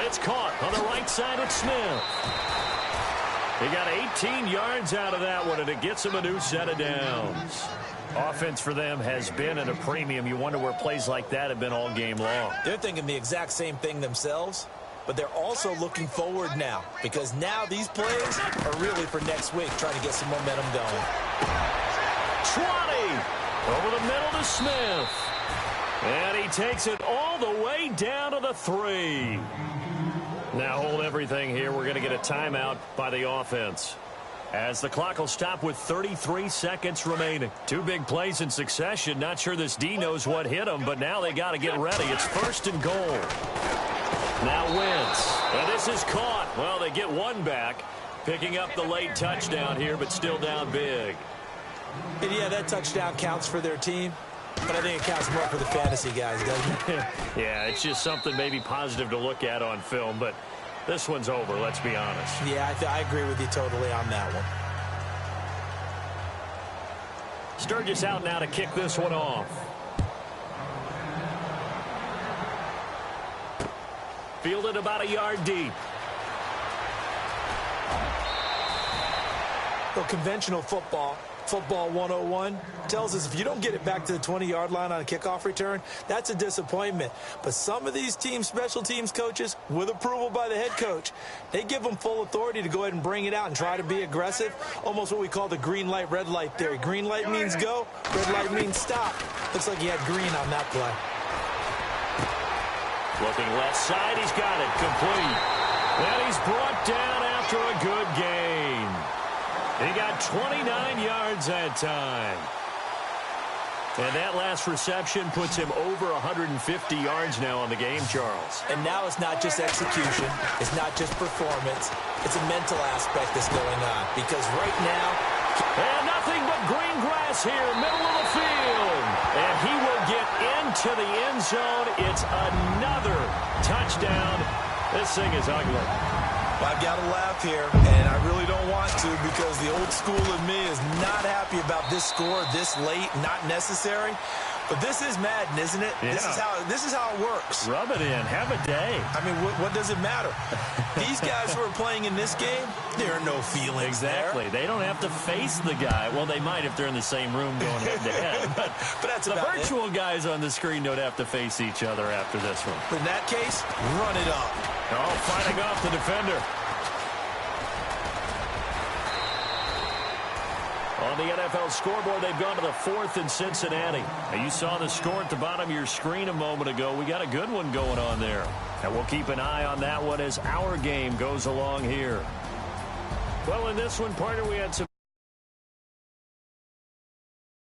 It's caught on the right side of Smith. He got 18 yards out of that one, and it gets him a new set of downs. Offense for them has been at a premium. You wonder where plays like that have been all game long. They're thinking the exact same thing themselves, but they're also looking forward now because now these plays are really for next week, trying to get some momentum going. 20 over the middle to Smith. And he takes it all the way down to the 3. Now hold everything here. We're going to get a timeout by the offense. As the clock will stop with 33 seconds remaining. 2 big plays in succession. Not sure this D knows what hit him, but now they got to get ready. It's 1st and goal. Now Wentz. And this is caught. Well, they get one back. Picking up the late touchdown here, but still down big. And yeah, that touchdown counts for their team, but I think it counts more for the fantasy guys, doesn't it? Yeah, it's just something maybe positive to look at on film, but this one's over, let's be honest. Yeah, I agree with you totally on that one. Sturgis out now to kick this one off. Fielded about a yard deep. Well, conventional football 101, tells us if you don't get it back to the 20-yard line on a kickoff return, that's a disappointment. But some of these special teams coaches, with approval by the head coach, they give them full authority to go ahead and bring it out and try to be aggressive, almost what we call the green light, red light theory. Green light means go, red light means stop. Looks like he had green on that play. Looking left side, he's got it, complete. And he's brought down after a good gain. He got 29 yards that time. And that last reception puts him over 150 yards now on the game, Charles. And now it's not just execution. It's not just performance. It's a mental aspect that's going on. Because right now... And nothing but green grass here, middle of the field. And he will get into the end zone. It's another touchdown. This thing is ugly. I've got to laugh here, and I really don't want to because the old school in me is not happy about this score this late, not necessary. But this is Madden, isn't it? Yeah. This is how it works. Rub it in. Have a day. I mean, what does it matter? These guys who are playing in this game, there are no feelings Exactly. there. They don't have to face the guy. Well, they might if they're in the same room going head-to-head. But that's the about virtual guys on the screen don't have to face each other after this one. But in that case, run it up. Oh, fighting off the defender. On the NFL scoreboard, they've gone to the 4th in Cincinnati. Now, you saw the score at the bottom of your screen a moment ago. We got a good one going on there. And we'll keep an eye on that one as our game goes along here. Well, in this one, partner, we had some